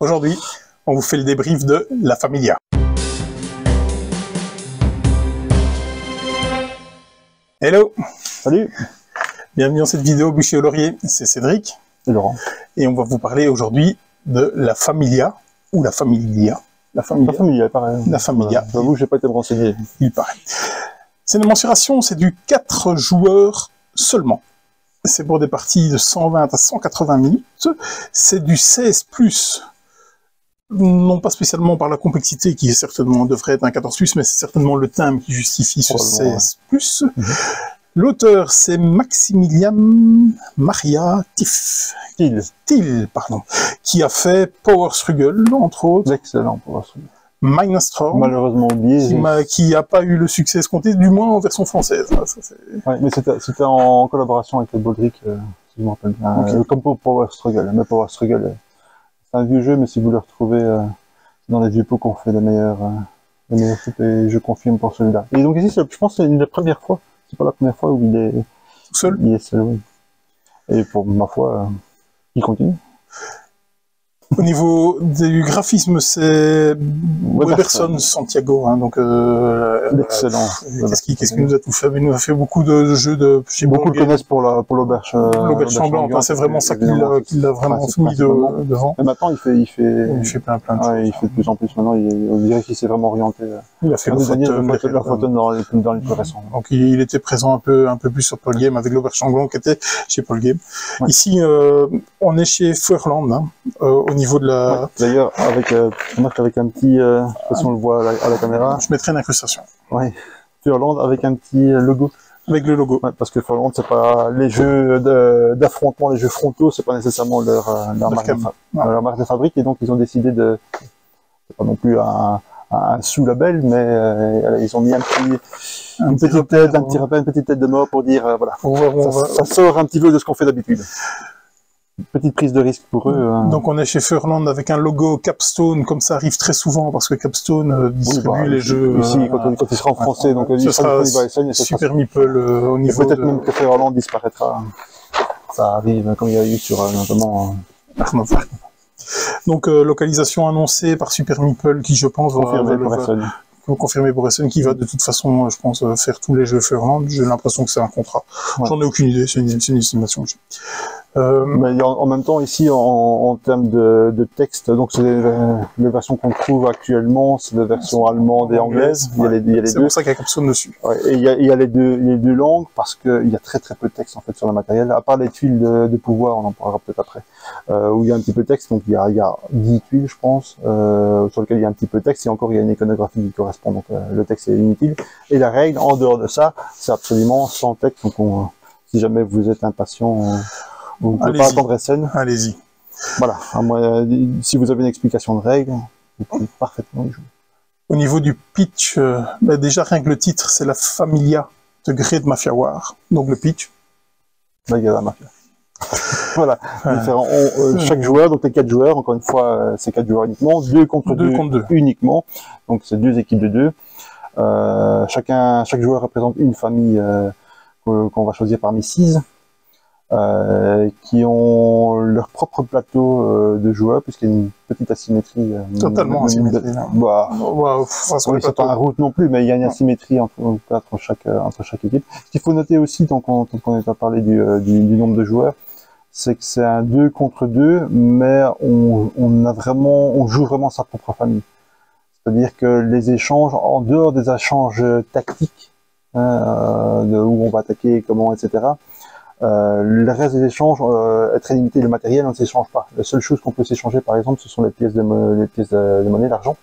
Aujourd'hui, on vous fait le débrief de La Familia. Hello. Salut. Bienvenue dans cette vidéo Bûcher au laurier, c'est Cédric. Et Laurent. Et on va vous parler aujourd'hui de La Familia, ou La Familia. La Familia, pareil. La Familia. Voilà. J'avoue, j'ai pas été renseigné. Il paraît. C'est une mensuration, c'est du 4 joueurs seulement. C'est pour des parties de 120 à 180 minutes. C'est du 16+. Non pas spécialement par la complexité qui certainement devrait être un 14+, mais c'est certainement le thème qui justifie ce 16+. Ouais. L'auteur, c'est Maximilian Maria Thiel, qui a fait Power Struggle, entre autres. Excellent Power Struggle. Mindstorm, malheureusement oublié, qui n'a pas eu le succès escompté, du moins en version française. Ouais, mais c'était en collaboration avec le Baldric, si je me rappelle bien. Okay. Comme pour Power Struggle. Mais Power Struggle, c'est un vieux jeu, mais si vous le retrouvez dans les vieux pots qu'on fait les meilleurs trucs, et je confirme pour celui-là. Et donc ici, je pense que c'est une des premières fois. C'est pas la première fois où il est tout seul. Il est seul, oui. Et pour ma foi, il continue. Au niveau du graphisme, c'est Weberson Santiago, hein, donc excellent. Qu'est-ce qu'il nous a tout fait? Il nous a fait beaucoup de jeux de chez beaucoup le connaissent pour l'auberge sanglante, hein, c'est vraiment ça qui l'a vraiment mis devant. Et maintenant il fait plein de choses. Il fait de plus en plus maintenant, on dirait qu'il s'est vraiment orienté. Il a fait la photo dans les plus récents. Donc il était présent un peu plus sur Paul Game avec l'auberge sanglante qui était chez Paul Game. Ouais. Ici on est chez Feuerland, hein, au niveau de la... Ouais, d'ailleurs, avec un petit... si on le voit à la caméra... Je mettrai une incrustation. Oui, Feuerland avec un petit logo. Avec le logo. Ouais, parce que Feuerland, c'est pas... Les jeux d'affrontement, les jeux frontaux, c'est pas nécessairement leur marque de fabrique, et donc ils ont décidé de... C'est pas non plus un sous-label, mais ils ont mis une petite tête de mort pour dire, voilà, ça sort un petit peu de ce qu'on fait d'habitude. Petite prise de risque pour eux. Donc on est chez Feuerland avec un logo Capstone, comme ça arrive très souvent, parce que Capstone distribue les jeux... Ici, quand il sera en français, donc ce sera Super Meeple au niveau peut-être même que Feuerland disparaîtra. Ça arrive, comme il y a eu sur notamment... Donc localisation annoncée par Super Meeple, qui je pense va confirmer pour Essen, qui va de toute façon, je pense, faire tous les jeux Feuerland. J'ai l'impression que c'est un contrat. Ouais. J'en ai aucune idée, c'est une estimation que j'ai. Mais en même temps, ici, en termes de texte, donc c'est les versions qu'on trouve actuellement, c'est les versions allemandes et anglaises. Ouais. Il y a les deux. C'est pour ça qu'il y a Capstone dessus. Ouais, et il y a les deux langues, parce qu'il y a très peu de texte en fait sur le matériel, à part les tuiles de pouvoir, on en parlera peut-être après, où il y a un petit peu de texte, donc il y a 10 tuiles, je pense, sur lesquelles il y a un petit peu de texte, et encore il y a une iconographie qui correspond, donc le texte est inutile. Et la règle, en dehors de ça, c'est absolument sans texte, donc si jamais vous êtes impatient... Vous ne pouvez pas attendre Essen. Allez-y. Voilà. Si vous avez une explication de règles, vous pouvez parfaitement y jouer. Au niveau du pitch, déjà rien que le titre, c'est La Familia de Great Mafia War. Donc le pitch. Il y a la mafia. Voilà. Chaque joueur, donc les 4 joueurs, encore une fois, c'est 4 joueurs uniquement, 2 contre 2 uniquement. Donc c'est 2 équipes de 2. Chaque joueur représente une famille qu'on va choisir parmi 6. Qui ont leur propre plateau de joueurs, puisqu'il y a une petite asymétrie. Totalement asymétrie. C'est pas un route non plus, mais il y a une asymétrie entre chaque équipe. Ce qu'il faut noter aussi, quand on a parlé du nombre de joueurs, c'est que c'est un 2 contre 2, mais on joue vraiment sa propre famille. C'est-à-dire que les échanges, en dehors des échanges tactiques, où on va attaquer, comment, etc., le reste des échanges est très limité. Le matériel, on ne s'échange pas. La seule chose qu'on peut s'échanger, par exemple, ce sont les pièces de monnaie, l'argent.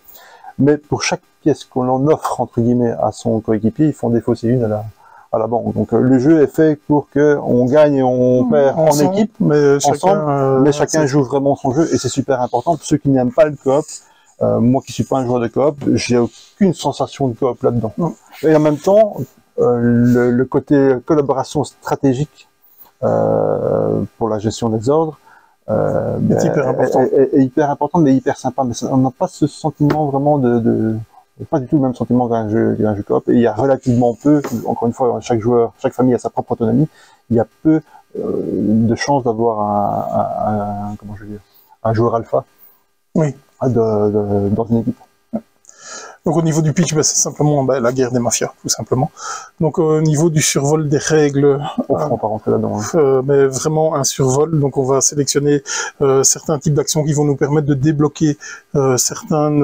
Mais pour chaque pièce qu'on en offre, entre guillemets, à son coéquipier, ils font défausser une à la banque. Donc le jeu est fait pour que on gagne et on perd en équipe, mais chacun joue vraiment son jeu, et c'est super important. Pour ceux qui n'aiment pas le coop, moi qui suis pas un joueur de coop, j'ai aucune sensation de coop là-dedans. Et en même temps, le côté collaboration stratégique pour la gestion des ordres est hyper important, mais hyper sympa. Mais on n'a pas ce sentiment vraiment pas du tout le même sentiment qu'un jeu coop. Et il y a relativement peu, encore une fois, chaque famille a sa propre autonomie. Il y a peu de chances d'avoir un joueur alpha. Oui. Dans une équipe. Donc au niveau du pitch, c'est simplement la guerre des mafias, tout simplement. Donc au niveau du survol des règles, On va pas rentrer là-dedans. Hein. mais vraiment un survol. Donc on va sélectionner certains types d'actions qui vont nous permettre de débloquer certaines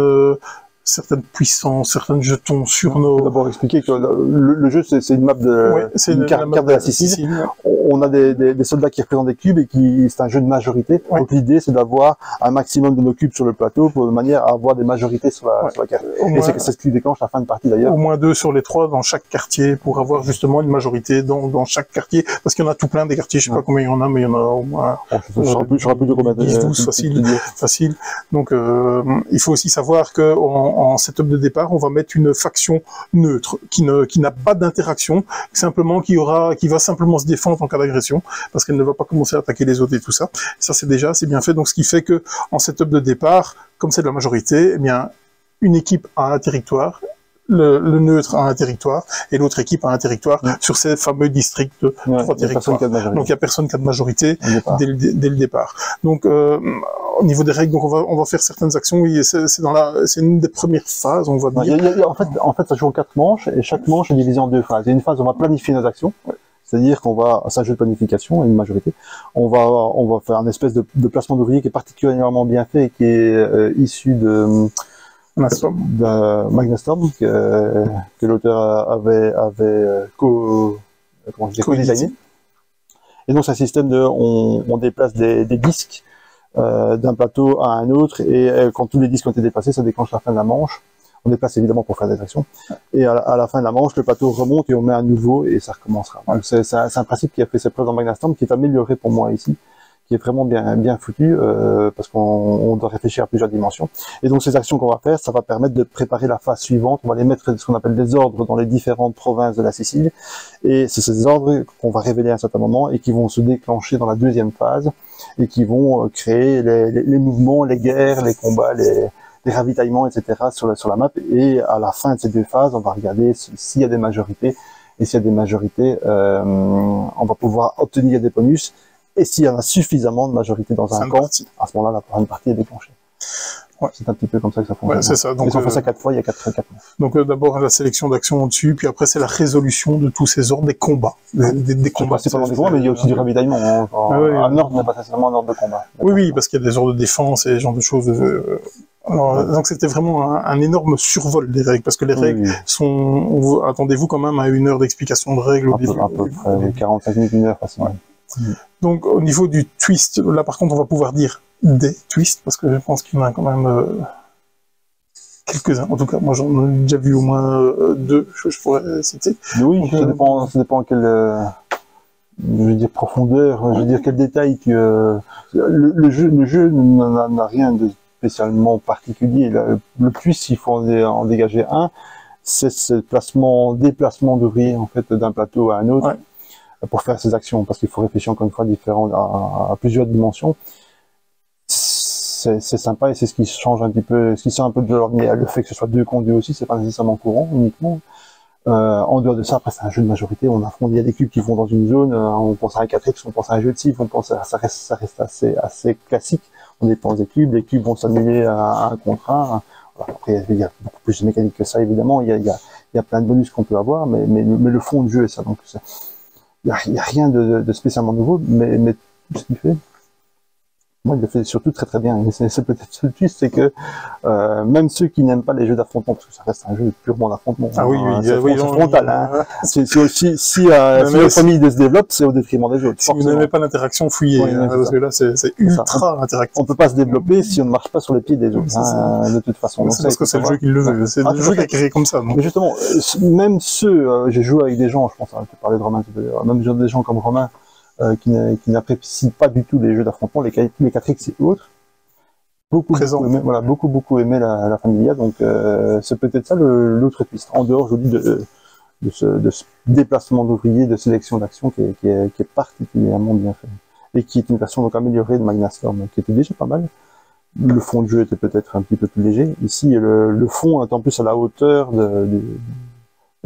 puissances, certains jetons sur nos... D'abord expliquer que le jeu, c'est une map une carte de la Sicile. On a des soldats qui représentent des cubes et c'est un jeu de majorité. Ouais. Donc l'idée, c'est d'avoir un maximum de nos cubes sur le plateau de manière à avoir des majorités sur la carte. Et c'est ce qui déclenche la fin de partie d'ailleurs. Au moins 2 sur les 3 dans chaque quartier pour avoir justement une majorité dans chaque quartier. Parce qu'il y en a tout plein des quartiers, je sais pas combien il y en a, mais il y en a au moins... Je ne saurais plus de combien. 10, 12, facile. Donc il faut aussi savoir que en setup de départ, on va mettre une faction neutre qui n'a pas d'interaction, simplement qui va simplement se défendre en cas d'agression, parce qu'elle ne va pas commencer à attaquer les autres et tout ça. Ça c'est bien fait. Donc ce qui fait que en setup de départ, comme c'est de la majorité, eh bien une équipe a un territoire, le neutre a un territoire et l'autre équipe a un territoire sur ces fameux districts de 3 territoires. Donc il n'y a personne qui a de majorité dès le départ. Donc au niveau des règles, donc on va faire certaines actions. Oui, c'est une des premières phases, on va dire. En fait, ça joue en 4 manches et chaque manche est divisée en 2 phases. Il y a une phase où on va planifier nos actions. C'est-à-dire c'est un jeu de planification, une majorité. On va faire un espèce de placement d'ouvriers qui est particulièrement bien fait et qui est issu de Magnastorm que l'auteur avait co-designé. Et donc c'est un système on déplace des disques d'un plateau à un autre et quand tous les disques ont été déplacés, ça déclenche la fin de la manche. On déplace évidemment pour faire des actions. Et à la fin de la manche, le plateau remonte et on met un nouveau et ça recommencera. Donc c'est un principe qui a fait ses preuves dans Magnastorm, qui est amélioré pour moi ici, qui est vraiment bien foutu, parce qu'on doit réfléchir à plusieurs dimensions. Et donc ces actions qu'on va faire, ça va permettre de préparer la phase suivante. On va les mettre ce qu'on appelle des ordres dans les différentes provinces de la Sicile. Et c'est ces ordres qu'on va révéler à un certain moment et qui vont se déclencher dans la deuxième phase et qui vont créer les mouvements, les guerres, les combats, les ravitaillements, etc. sur la map. Et à la fin de ces 2 phases, on va regarder s'il y a des majorités. Et s'il y a des majorités, on va pouvoir obtenir des bonus. Et s'il y en a suffisamment de majorité dans un camp, à ce moment-là, la prochaine partie est déclenchée. Ouais. C'est un petit peu comme ça que ça fonctionne. Ouais, c'est ça. Donc, on fait ça 4 fois, il y a 4 moves. Donc d'abord la sélection d'actions au-dessus, puis après c'est la résolution de tous ces ordres, des combats. Des combats. C'est pas dans des combats, mais il y a aussi du ravitaillement. Un ordre n'est pas nécessairement un ordre de combat. Oui, parce qu'il y a des ordres de défense et ce genre de choses. Donc c'était vraiment un énorme survol des règles, parce que les règles sont... Attendez-vous quand même à 1 heure d'explication de règles au début. À peu près 45 minutes, 1 heure facilement. Donc au niveau du twist, là par contre on va pouvoir dire des twists, parce que je pense qu'il y en a quand même quelques-uns. En tout cas, moi j'en ai déjà vu au moins 2 que je pourrais citer. Mais oui, ça dépend quelle je veux dire profondeur, je veux dire quel détail que le jeu n'a rien de spécialement particulier. Le twist, il faut en dégager un, c'est ce déplacement d'ouvriers en fait d'un plateau à un autre. Ouais. Pour faire ces actions, parce qu'il faut réfléchir encore une fois à plusieurs dimensions. C'est sympa et c'est ce qui change un petit peu, ce qui sort un peu de l'ordinaire. Le fait que ce soit 2 contre 2 aussi, c'est pas nécessairement courant uniquement. En dehors de ça, après c'est un jeu de majorité, on affronte, il y a des cubes qui vont dans une zone, on pense à un 4X, on pense à un jeu de cible, ça reste assez classique. On dépense des cubes, les cubes vont s'annuler à un contre un. Après, il y a beaucoup plus de mécanique que ça, évidemment, il y a plein de bonus qu'on peut avoir, mais le fond du jeu est ça, donc il y a rien de spécialement nouveau, mais tout ce qu'il fait, moi, il le fait surtout très très bien. C'est peut-être ce twist, c'est que même ceux qui n'aiment pas les jeux d'affrontement, parce que ça reste un jeu purement d'affrontement, c'est frontal. Hein. C'est aussi si la famille se développe, c'est au détriment des autres. Si vous n'aimez pas l'interaction, fouillez, parce que là, c'est ultra interactif. On peut pas se développer si on ne marche pas sur les pieds des autres, de toute façon. C'est parce que c'est le jeu qui le veut. C'est le jeu qui est créé comme ça. Mais justement, même ceux, j'ai joué avec des gens, je pense, tu parlais de Romain tout à l'heure, même des gens comme Romain, qui n'apprécient pas du tout les jeux d'affrontement, les 4X et autres. Beaucoup aimé la Familia, donc c'est peut-être ça l'autre twist. En dehors, je vous dis, de ce déplacement d'ouvriers, de sélection d'actions qui est particulièrement bien fait. Et qui est une version donc améliorée de Magnastorm, qui était déjà pas mal. Le fond de jeu était peut-être un petit peu plus léger. Ici, le fond est en plus à la hauteur de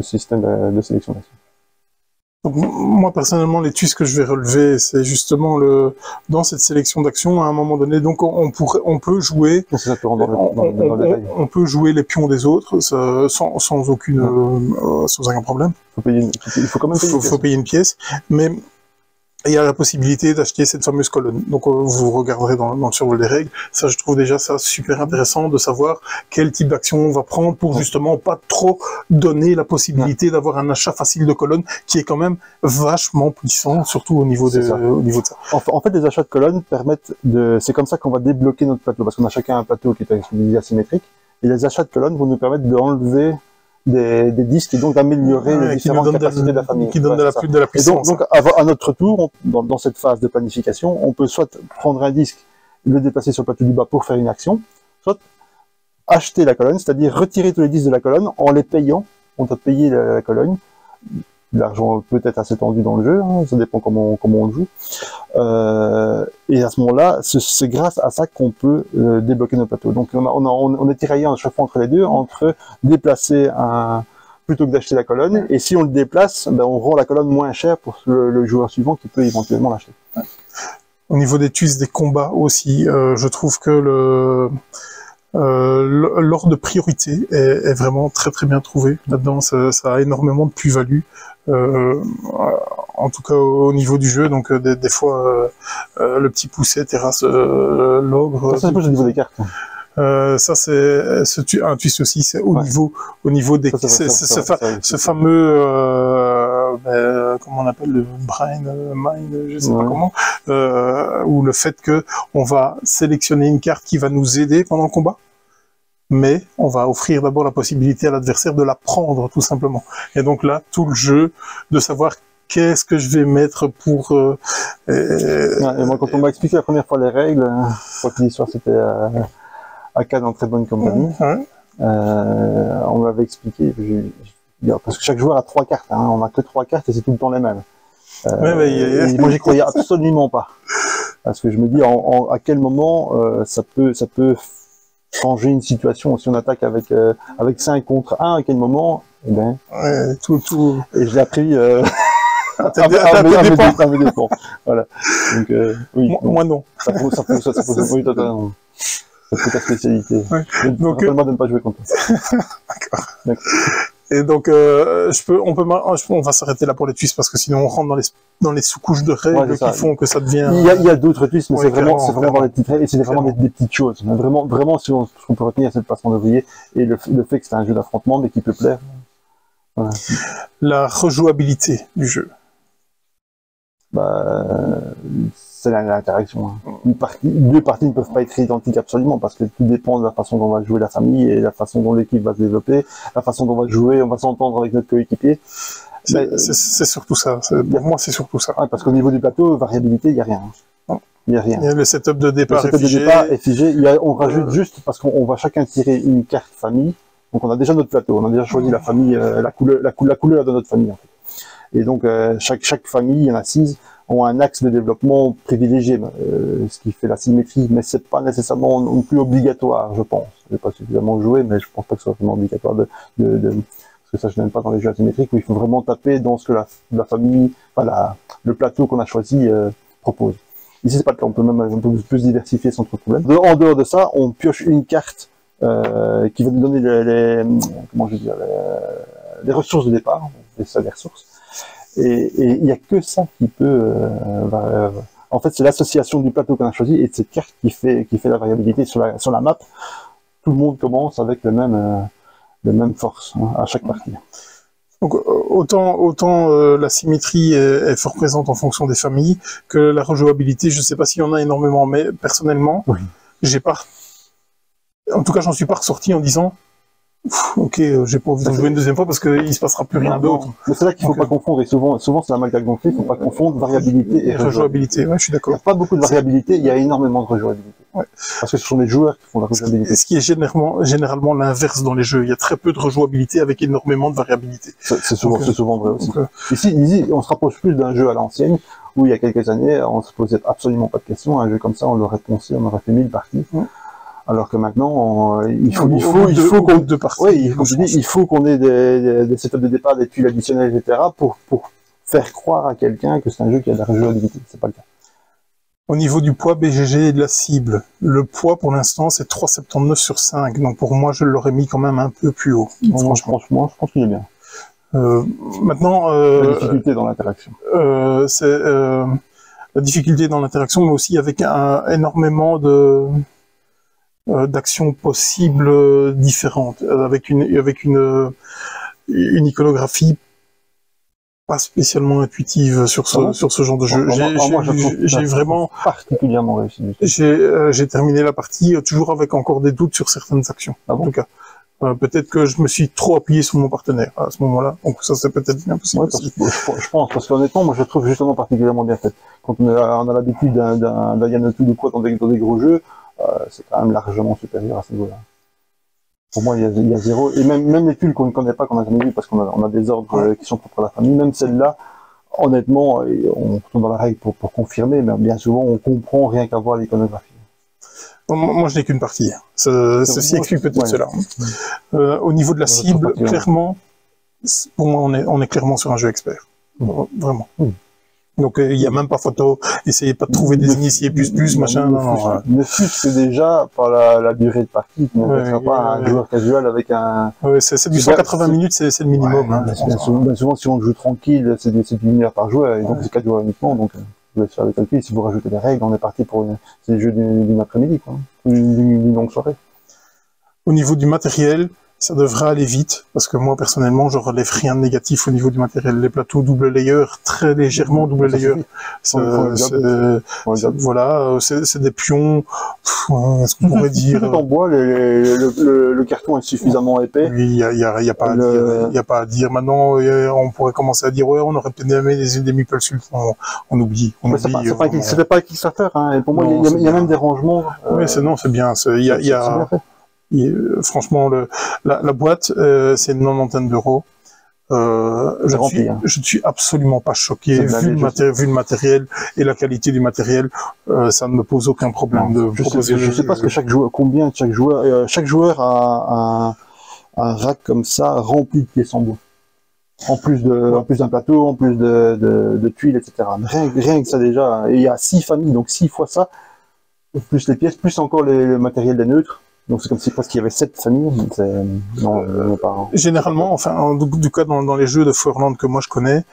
système de sélection d'actions. Donc, moi, personnellement, les twists que je vais relever, c'est justement dans cette sélection d'actions, à un moment donné, donc on peut jouer, on peut jouer les pions des autres, sans aucun problème. Il faut quand même payer une pièce, mais il y a la possibilité d'acheter cette fameuse colonne. Donc vous regarderez dans le survol des règles. Ça, je trouve déjà ça super intéressant de savoir quel type d'action on va prendre pour justement pas trop donner la possibilité d'avoir un achat facile de colonne qui est quand même vachement puissant, surtout au niveau de ça. En fait, les achats de colonnes permettent c'est comme ça qu'on va débloquer notre plateau, parce qu'on a chacun un plateau qui est asymétrique, et les achats de colonnes vont nous permettre d'enlever des disques et donc d'améliorer les différentes capacités de la famille. Qui donne de la puissance. Donc à notre tour, dans cette phase de planification, on peut soit prendre un disque, le déplacer sur le plateau du bas pour faire une action, soit acheter la colonne, c'est-à-dire retirer tous les disques de la colonne en les payant. On doit payer la colonne. L'argent peut être assez tendu dans le jeu, hein, ça dépend comment on le joue. Et à ce moment-là, c'est grâce à ça qu'on peut débloquer nos plateaux. Donc on est tiraillé à chaque fois entre les deux, entre déplacer plutôt que d'acheter la colonne, et si on le déplace, ben, on rend la colonne moins chère pour le joueur suivant qui peut éventuellement l'acheter. Au niveau des twists des combats aussi, je trouve que l'ordre de priorité est vraiment très très bien trouvé. Là-dedans, ça a énormément de plus-value. En tout cas au niveau du jeu, donc des fois le petit pousset terrasse l'ogre. Ça c'est plus au niveau des cartes. Ça c'est un twist aussi, c'est au niveau des ce fameux comment on appelle le brain mind, je sais pas comment, ou le fait que on va sélectionner une carte qui va nous aider pendant le combat, mais on va offrir d'abord la possibilité à l'adversaire de la prendre, tout simplement. Et donc là, tout le jeu, de savoir qu'est-ce que je vais mettre pour... et moi, quand on m'a expliqué la première fois les règles, je crois que l'histoire c'était à Cannes en très bonne compagnie, on m'avait expliqué, parce que chaque joueur a 3 cartes, hein, on n'a que 3 cartes et c'est tout le temps les mêmes. Moi, j'y croyais absolument pas. Parce que je me dis, à quel moment ça peut changer une situation. Si on attaque avec 5 contre 1, à quel moment, eh ben, et je l'ai appris à me défendre. Voilà. Donc, oui. Moi non. Ça pose oui, totalement. C'est ta spécialité. Ouais. Donc, rappelle-moi de ne pas jouer contre toi. D'accord. Et donc, on va s'arrêter là pour les twists parce que sinon on rentre dans les sous-couches de règles qui font que ça devient. Il y a d'autres twists, mais c'est vraiment dans les petites règles et c'est vraiment des petites choses. Mais vraiment, ce qu'on peut retenir, c'est le placement d'ouvrier et le fait que c'est un jeu d'affrontement, mais qui peut plaire. Voilà. La rejouabilité du jeu. C'est l'interaction. Deux parties ne peuvent pas être identiques absolument parce que tout dépend de la façon dont on va jouer la famille et la façon dont l'équipe va se développer, la façon dont on va jouer, on va s'entendre avec notre coéquipier. C'est surtout ça. Pour moi, c'est surtout ça. Parce qu'au niveau du plateau, variabilité, il n'y a rien. Il n'y a rien. Il y a le setup de départ est figé. On rajoute juste parce qu'on va chacun tirer une carte famille. Donc on a déjà notre plateau, on a déjà choisi la famille, la couleur de notre famille en fait. Et donc chaque famille, il y en a 6, ont un axe de développement privilégié, ce qui fait la symétrie, mais c'est pas nécessairement non plus obligatoire, je pense. J'ai pas suffisamment joué, mais je pense pas que ce soit vraiment obligatoire parce que ça je n'aime pas dans les jeux asymétriques où il faut vraiment taper dans ce que la famille, enfin le plateau qu'on a choisi propose. Ici c'est pas le cas, on peut même un peu plus diversifier sans trop de problème. En dehors de ça, on pioche une carte qui va nous donner les ressources de départ, c'est les ressources. Et il n'y a que ça qui peut... en fait, c'est l'association du plateau qu'on a choisi et de cette carte qui fait la variabilité sur la map. Tout le monde commence avec les mêmes forces à chaque partie. Donc autant la symétrie est fort présente en fonction des familles que la rejouabilité, je ne sais pas s'il y en a énormément, mais personnellement, j'ai pas... En tout cas, j'en suis pas ressorti en disant... Ok, j'ai pas envie de jouer une deuxième fois parce qu'il se passera plus rien d'autre. Mais c'est là qu'il faut pas confondre, et souvent c'est la malgache gonflée, il faut pas confondre variabilité et rejouabilité. Ouais, je suis d'accord. Il n'y a pas beaucoup de variabilité, il y a énormément de rejouabilité. Ouais. Parce que ce sont les joueurs qui font la rejouabilité. Ce qui est généralement l'inverse dans les jeux. Il y a très peu de rejouabilité avec énormément de variabilité. C'est souvent vrai aussi. Ici, on se rapproche plus d'un jeu à l'ancienne, où il y a quelques années, on se posait absolument pas de questions. Un jeu comme ça, on l'aurait poncé, on aurait fait 1000 parties. Alors que maintenant, il faut qu'on ait des setups de départ, des tuiles additionnelles, etc. pour faire croire à quelqu'un que c'est un jeu qui a de la rejouabilité. C'est pas le cas. Au niveau du poids BGG et de la cible, le poids pour l'instant c'est 3,79 sur 5, donc pour moi je l'aurais mis quand même un peu plus haut. Franchement, je pense qu'il est bien. Maintenant, la difficulté dans l'interaction. C'est la difficulté dans l'interaction, mais aussi avec énormément d'actions possibles différentes, avec une iconographie pas spécialement intuitive sur ce genre de jeu. J'ai vraiment particulièrement réussi. J'ai terminé la partie toujours avec encore des doutes sur certaines actions. Ah bon? En tout cas, peut-être que je me suis trop appuyé sur mon partenaire à ce moment-là. Donc ça c'est peut-être bien possible. Ouais, je pense parce qu'honnêtement, moi je trouve justement particulièrement bien fait. Quand on a l'habitude d'un Yanatu de quoi dans des gros jeux, c'est quand même largement supérieur à ce niveau-là. Pour moi, il y a zéro. Et même les tuiles qu'on ne connaît pas, qu'on n'a jamais vu, parce qu'on a des ordres qui sont propres à la famille, même celle-là, honnêtement, on retourne dans la règle pour confirmer, mais bien souvent, on comprend rien qu'à voir l'iconographie. Moi, je n'ai qu'une partie. Ceci explique peut-être cela. Au niveau de la cible, clairement, pour moi, on est clairement sur un jeu expert. Vraiment. Donc, il n'y a même pas photo. Essayez pas de trouver des initiés machin. Ne fût-ce que déjà par la durée de partie, qui ne sera pas un joueur casual avec un... Ouais, c'est du 180 minutes, c'est le minimum. Souvent, si on joue tranquille, c'est d'une heure par joueur, et donc c'est 4 joueurs uniquement, donc vous allez faire le calcul. Si vous rajoutez des règles, on est parti pour c'est des jeux d'une après-midi, quoi, d'une longue soirée. Au niveau du matériel, ça devrait aller vite, parce que moi, personnellement, je relève rien de négatif au niveau du matériel. Les plateaux double layer, très légèrement double layer. Voilà, c'est des pions, est-ce qu'on pourrait dire... Tout en bois, le carton est suffisamment épais. Oui, il y a pas à dire, il y a pas à dire. Maintenant, on pourrait commencer à dire, ouais, on aurait peut-être aimé des meeple sulfs, on oublie. C'était pas un Kickstarter, hein, et pour moi, il y a même des rangements. Oui, c'est bien, franchement, la boîte, c'est une 90 €. Je ne suis absolument pas choqué, vu le matériel et la qualité du matériel, ça ne me pose aucun problème de proposer le jeu. Je sais pas ce que chaque joueur a un rack comme ça, rempli de pièces en bois. En plus d'un plateau, en plus de tuiles, etc. Rien que ça déjà, et il y a 6 familles, donc 6 fois ça, plus les pièces, plus encore le matériel des neutres. Donc c'est comme si presque il y avait 7 familles. Généralement, enfin, en tout cas dans les jeux de Feuerland que moi je connais,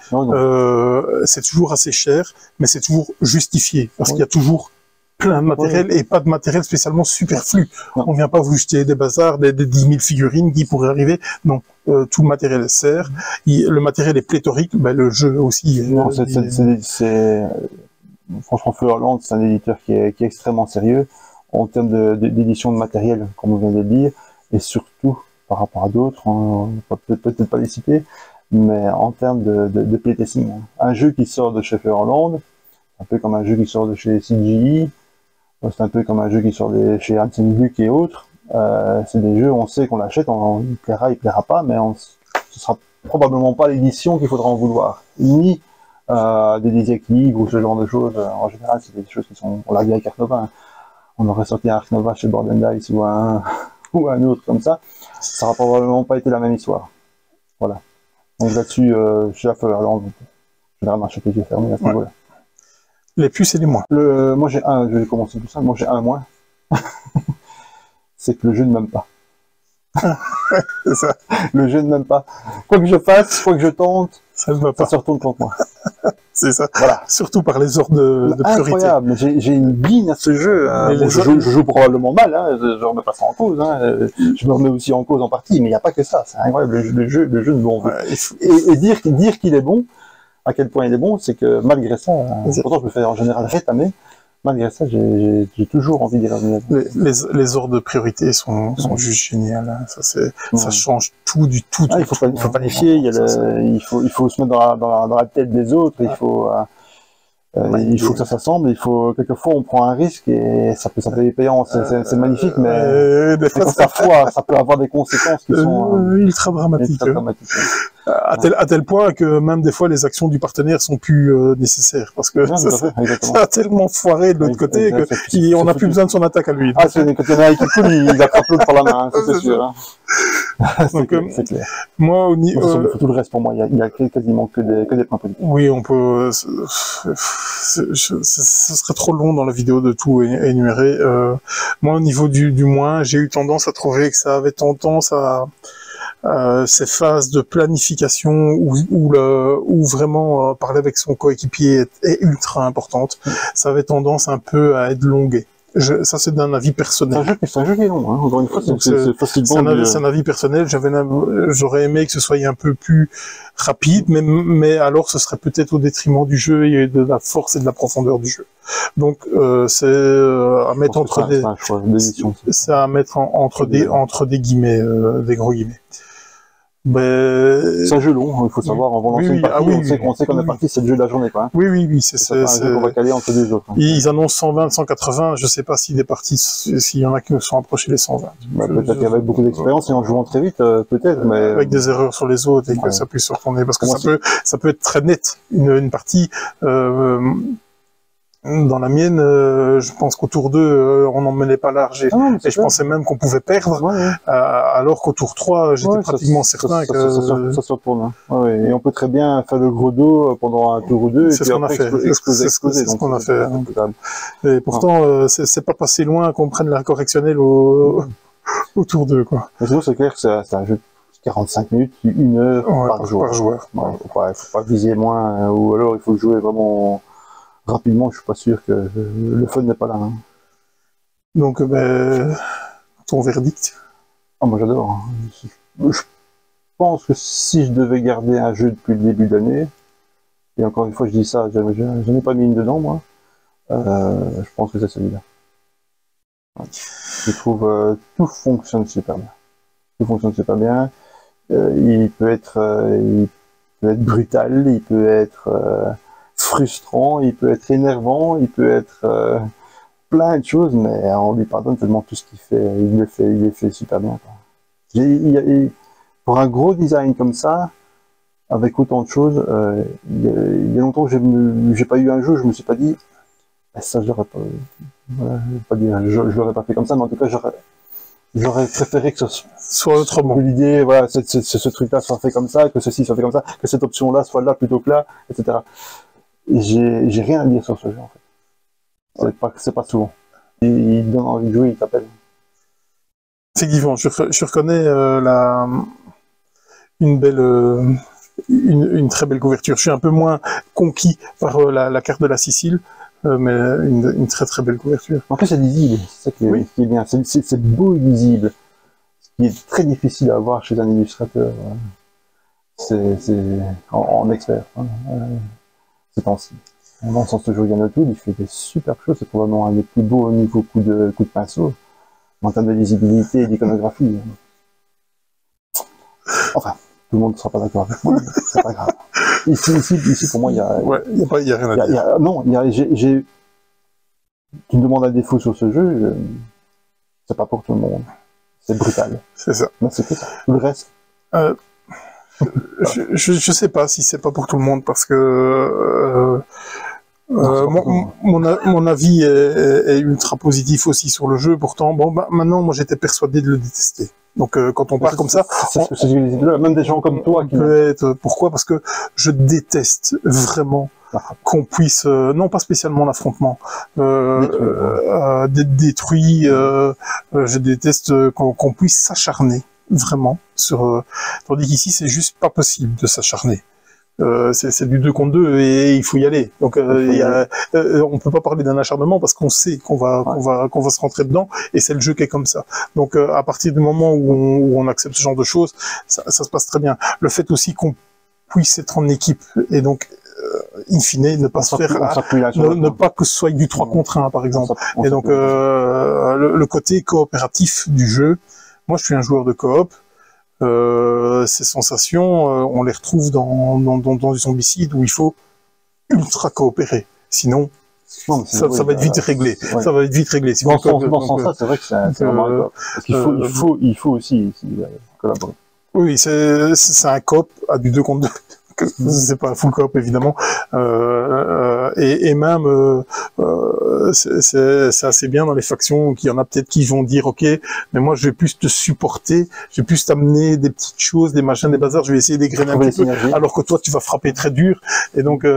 c'est toujours assez cher, mais c'est toujours justifié parce qu'il y a toujours plein de matériel et pas de matériel spécialement superflu. On vient pas vous jeter des bazars, des 10 000 figurines qui pourraient arriver. Non, tout le matériel sert. Le matériel est pléthorique, le jeu aussi. Non, franchement, Feuerland, c'est un éditeur qui est extrêmement sérieux en termes d'édition de matériel, comme on vient de le dire, et surtout par rapport à d'autres, on ne peut peut-être pas les citer, mais en termes de playtesting. Un jeu qui sort de chez Feuerland, un peu comme un jeu qui sort de chez CGI, c'est un peu comme un jeu qui sort de chez Hansing Gluck et autres. C'est des jeux, on sait qu'on l'achète, il plaira, il plaira pas, mais ce sera probablement pas l'édition qu'il faudra en vouloir, ni des déséquilibres ou ce genre de choses. En général, c'est des choses qui sont larguées avec Ark Nova. On aurait sorti un Ark Nova chez Board & Dice ou un autre comme ça, ça n'aurait probablement pas été la même histoire. Voilà. Donc là-dessus, je suis à Feuerland, je vais m'acheter les yeux fermés à ce niveau-là. Les plus et les moins. Moi j'ai un, je vais commencer tout ça, moi j'ai un moins. C'est que le jeu ne m'aime pas. C'est ça. Le jeu ne m'aime pas. Quoi que je fasse, quoi que je tente, ça ne va pas. Ça se retourne contre moi. C'est ça. Voilà. Surtout par les ordres de priorité. Incroyable. J'ai une bine à ce jeu. Je joue probablement mal, hein. Je remets pas ça en cause, hein. Je me remets aussi en cause en partie, mais il n'y a pas que ça. C'est incroyable. Le jeu de bon. Et dire qu'il est bon, à quel point il est bon, c'est que malgré ça, pourtant je me fais en général rétamer, malgré ça, j'ai toujours envie d'y revenir. Les ordres de priorité sont juste géniales. Hein. Ça change tout du tout. Il faut planifier. Il faut se mettre dans la tête des autres. Il faut que ça s'assemble. Quelquefois on prend un risque et ça peut être payant. C'est magnifique, mais parfois ça peut avoir des conséquences qui sont ultra dramatiques. À tel point que même des fois les actions du partenaire sont plus nécessaires parce que ça a tellement foiré de l'autre côté qu'on n'a plus besoin de son attaque à lui. Quand il y en a un qui coule, il attrape l'autre par la main, ça c'est sûr. Donc, c'est clair. Moi, au niveau... tout le reste, pour moi, il y a quasiment que des points positifs. Oui, on peut... ce serait trop long dans la vidéo de tout énumérer. Moi, au niveau du moins, j'ai eu tendance à trouver que ça avait tendance à... ces phases de planification où vraiment parler avec son coéquipier est ultra importante. Ça avait tendance un peu à être longué. Ça, c'est d'un avis personnel. C'est un jeu qui est long, hein. Encore une fois, c'est facilement... C'est un avis personnel. J'aurais aimé que ce soit un peu plus rapide, mais alors ce serait peut-être au détriment du jeu et de la force et de la profondeur du jeu. Donc, c'est à mettre entre des... C'est à mettre entre des guillemets, des gros guillemets. C'est un jeu long, il faut savoir, en vendant une partie, on sait qu'on est parti, c'est le jeu de la journée, quoi. Oui, c'est un jeu qu'on va caler entre deux autres. Ils annoncent 120, 180, je sais pas s'il y en a qui nous sont approchés les 120. Peut-être qu'avec beaucoup d'expérience et en jouant très vite, peut-être, mais... Avec des erreurs sur les autres et que ça puisse se retourner, parce que ça peut être très net, une partie, dans la mienne, je pense qu'au tour 2, on n'en menait pas large et je pensais même qu'on pouvait perdre, alors qu'au tour 3, j'étais pratiquement certain que... Ça se retourne. Hein. Et on peut très bien faire le gros dos pendant un tour ou deux et puis après exploser. C'est ce qu'on a fait. Et pourtant, c'est pas passé loin qu'on prenne la correctionnelle au tour 2, quoi. Mais sinon, c'est clair que c'est un jeu de 45 minutes, 1 heure par joueur. Faut pas viser moins, ou alors il faut jouer vraiment... Rapidement, je suis pas sûr que le fun n'est pas là. Hein. Donc, ton verdict? Ah, moi j'adore. Je pense que si je devais garder un jeu depuis le début d'année, et encore une fois je dis ça, je n'ai pas mis une dedans moi, je pense que c'est celui-là. Je trouve tout fonctionne super bien. Tout fonctionne super bien. Il peut être brutal, il peut être frustrant, il peut être énervant, il peut être plein de choses, mais on lui pardonne tellement tout ce qu'il fait, il le fait super bien. Quoi. Pour un gros design comme ça, avec autant de choses, il y a longtemps que j'ai pas eu un jeu, je me suis pas dit, ça je l'aurais pas, je l'aurais pas fait comme ça, mais en tout cas j'aurais préféré que ce soit autrement. L'idée, voilà, ce truc-là soit fait comme ça, que ceci soit fait comme ça, que cette option-là soit là plutôt que là, etc. J'ai rien à dire sur ce jeu en fait. C'est pas souvent. Il donne envie de jouer, il t'appelle. Effectivement, je reconnais une très belle couverture. Je suis un peu moins conquis par la carte de la Sicile, mais une très très belle couverture. En plus c'est lisible, c'est ça qui est bien. C'est beau et lisible. Ce qui est très difficile à avoir chez un illustrateur. C'est en expert. Ces temps-ci. Dans le sens de jeu Yanotool, il fait des super choses, c'est probablement un des plus beaux au niveau coup de pinceau, en termes de lisibilité et d'iconographie. Enfin, tout le monde ne sera pas d'accord avec moi, mais c'est pas grave. Ici, pour moi, il y a... Ouais, il y a rien à dire. Non, tu me demandes un défaut sur ce jeu, c'est pas pour tout le monde. C'est brutal. C'est ça. Mais c'est que ça. Le reste... Je sais pas si c'est pas pour tout le monde parce que mon avis est ultra positif aussi sur le jeu. Pourtant, maintenant, moi, j'étais persuadé de le détester. Donc, quand on part comme ça, même des gens comme toi qui peut être. Pourquoi? Parce que je déteste vraiment qu'on puisse, non pas spécialement l'affrontement, détruit. Je déteste qu'on puisse s'acharner vraiment sur. Tandis qu'ici, c'est juste pas possible de s'acharner. C'est du 2 contre 2 et il faut y aller. Donc on peut pas parler d'un acharnement parce qu'on sait qu'on va se rentrer dedans et c'est le jeu qui est comme ça. Donc à partir du moment où on accepte ce genre de choses, ça se passe très bien. Le fait aussi qu'on puisse être en équipe et donc in fine ne pas se faire ne pas que ce soit du 3 contre 1 par exemple. Et donc le côté coopératif du jeu. Moi je suis un joueur de coop. Ces sensations, on les retrouve dans du zombicide où il faut ultra coopérer. Sinon, ça va être vite réglé. Ouais. Ça va être vite réglé. Si dans ce sens-là, c'est vrai que c'est vraiment parce qu'il faut aussi collaborer. Oui, c'est un coop à du 2 contre 2. c'est pas un full coop évidemment, et même c'est assez bien dans les factions qu'il y en a peut-être qui vont dire ok, mais moi je vais plus te supporter, je vais plus t'amener des petites choses, des machins, des bazars, je vais essayer d'égrener un petit peu, alors que toi tu vas frapper très dur, et donc il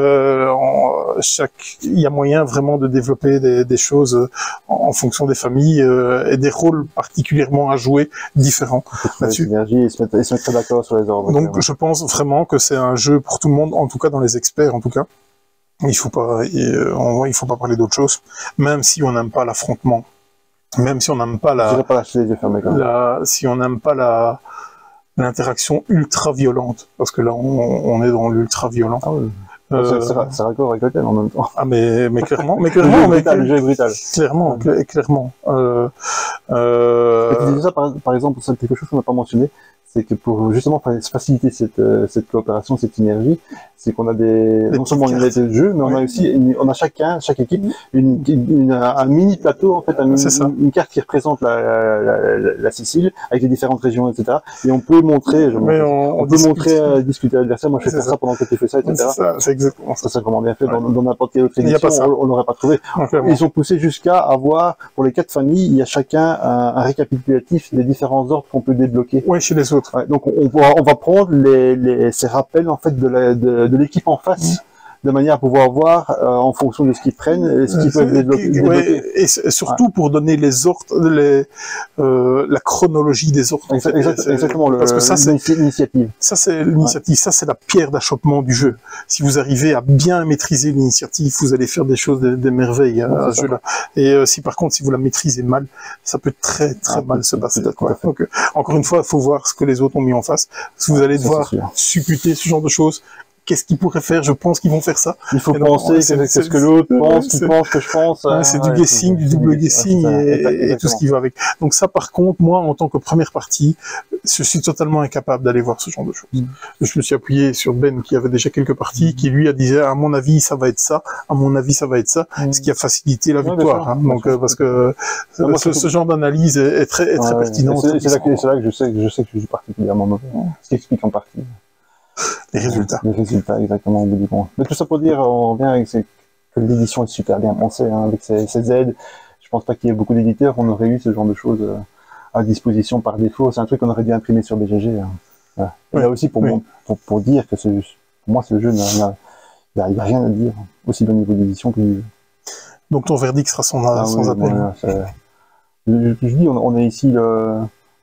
y a moyen vraiment de développer des choses en fonction des familles et des rôles particulièrement à jouer différents là-dessus. Et se mettre d'accord sur les ordres. Donc je pense vraiment que c'est un jeu pour tout le monde, en tout cas dans les experts, en tout cas. Il faut pas parler d'autre chose, même si on n'aime pas l'affrontement, même si on n'aime pas si on n'aime pas l'interaction ultra violente, parce que là on est dans l'ultra violent. Ah oui. C'est raccord avec le thème en même temps. Ah mais clairement, le jeu est brutal. Clairement. Tu disais ça par exemple, c'est quelque chose qu'on n'a pas mentionné, c'est que pour justement faciliter cette coopération, cette synergie, c'est qu'on a non seulement une lettre de jeu, mais on a aussi, chaque équipe, un mini plateau, en fait, une carte qui représente la Sicile, avec les différentes régions, etc. Et on peut montrer, discuter à l'adversaire, moi je fais ça pendant que tu fais ça, etc. C'est exactement ça. C'est vraiment bien fait. Dans n'importe quelle autre édition, on n'aurait pas trouvé. Ils ont poussé jusqu'à avoir, pour les 4 familles, il y a chacun un récapitulatif des différents ordres qu'on peut débloquer. Oui, chez les autres. Ouais, donc on va prendre ces rappels en fait de l'équipe en face, de manière à pouvoir voir en fonction de ce qu'ils prennent, ce qu'ils peuvent débloquer. Ouais, et surtout pour donner les ordres, la chronologie des ordres. Exactement, parce que ça c'est l'initiative. Ça c'est l'initiative, ça c'est la pierre d'achoppement du jeu. Si vous arrivez à bien maîtriser l'initiative, vous allez faire des choses, des merveilles à ce jeu-là. Et si par contre, si vous la maîtrisez mal, ça peut très mal se passer. Donc encore une fois, il faut voir ce que les autres ont mis en face. Si vous allez devoir supputer ce genre de choses, qu'est-ce qu'ils pourraient faire? Je pense qu'ils vont faire ça. Il faut penser qu'est-ce que l'autre pense, qu'il pense que je pense. C'est du guessing, du double guessing et tout ce qui va avec. Donc ça, par contre, moi, en tant que première partie, je suis totalement incapable d'aller voir ce genre de choses. Je me suis appuyé sur Ben, qui avait déjà quelques parties, qui lui a dit, à mon avis, ça va être ça, à mon avis, ça va être ça, ce qui a facilité la victoire. Donc, parce que ce genre d'analyse est très pertinent. C'est là que je sais que je suis particulièrement mauvais. Ce qui explique en partie. Les résultats. Les résultats, exactement, au bout du compte. Mais tout ça pour dire, on revient avec que l'édition est super bien pensée, avec ses aides. Je pense pas qu'il y ait beaucoup d'éditeurs, on aurait eu ce genre de choses à disposition par défaut. C'est un truc qu'on aurait dû imprimer sur BGG. Voilà. Et là aussi, pour dire que pour moi, ce jeu, il n'y a rien à dire, aussi bien au niveau d'édition que du jeu. Donc ton verdict sera sans appel. Voilà, je dis, on est ici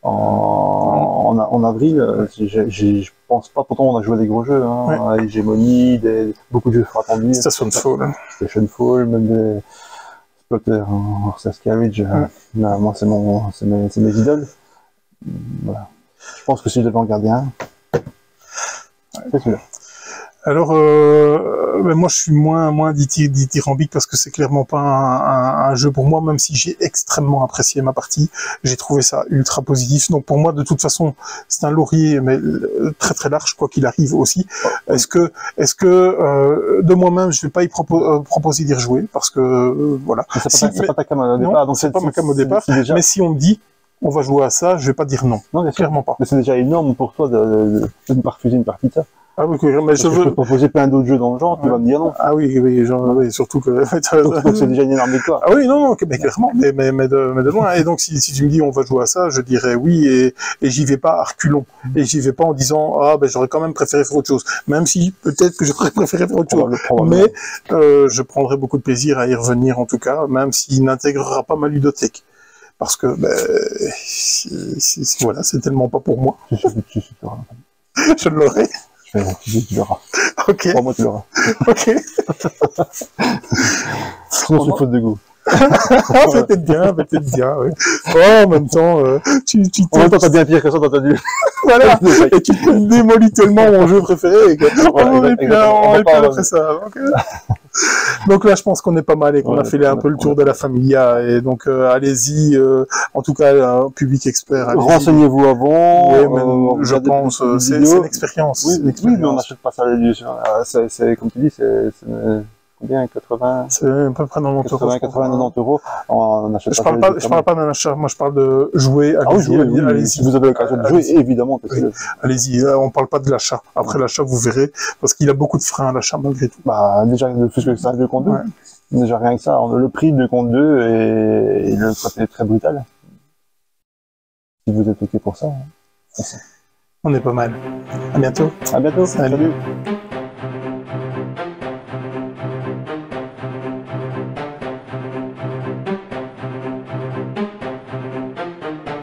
en avril, je pense pas, pourtant on a joué à des gros jeux, à Hégémonie, beaucoup de jeux attendus. Stationfall, même des Splotter, Saskia-Ridge, moi c'est mes idoles. Voilà. Je pense que si je devais en garder un, c'est celui-là. Alors, moi je suis moins dithyrambique parce que c'est clairement pas un jeu pour moi, même si j'ai extrêmement apprécié ma partie, j'ai trouvé ça ultra positif. Donc pour moi, de toute façon, c'est un laurier, mais très large, quoi qu'il arrive aussi. Est-ce que de moi-même, je vais pas y proposer d'y rejouer parce que voilà. C'est pas ta cam au départ. Donc c'est pas ma cam au départ. Mais si on me dit on va jouer à ça, je vais pas dire non. Non, clairement pas. Mais c'est déjà énorme pour toi de ne pas refuser une partie de ça. Ah oui, mais je veux te proposer plein d'autres jeux dans le genre, tu vas me dire non. Ah oui, surtout que... Donc c'est déjà une énorme victoire. Ah oui, non, mais clairement, mais de loin. Et donc, si tu me dis on va jouer à ça, je dirais oui, et j'y vais pas à reculons. Et j'y vais pas en disant, j'aurais quand même préféré faire autre chose. Même si, peut-être que j'aurais préféré faire autre chose. Mais, je prendrai beaucoup de plaisir à y revenir, en tout cas, même s'il n'intégrera pas ma ludothèque. Parce que, voilà, c'est tellement pas pour moi. Je l'aurai. Tu l'auras. Ok. Pour moi, tu l'auras. Ok. Sinon, c'est faute de goût. Peut-être bien, oui. En même temps, en même temps, t'as bien pire que ça, t'as entendu. Voilà. Et tu te démolis tellement mon jeu préféré. On est bien après ça. Donc là, je pense qu'on est pas mal et qu'on a fait un peu le tour de la Familia. Et donc, allez-y. En tout cas, un public expert. Renseignez-vous avant. Oui, je pense, c'est une expérience. Oui, mais on n'achète pas ça à l'édition. C'est, comme tu dis, combien? 80? C'est à peu près 90 euros. 90 euros. On achète je parle pas d'un achat, moi je parle de jouer. Allez-y. Si vous avez l'occasion de jouer, évidemment. Allez-y, on parle pas de l'achat. Après l'achat, vous verrez, parce qu'il a beaucoup de freins à l'achat malgré tout. Bah, déjà, plus que ça, 2 contre 2. Ouais. Déjà, rien que ça, le prix de 2 contre 2 et le côté est très brutal. Si vous êtes OK pour ça. On est pas mal. À bientôt. À bientôt. Salut.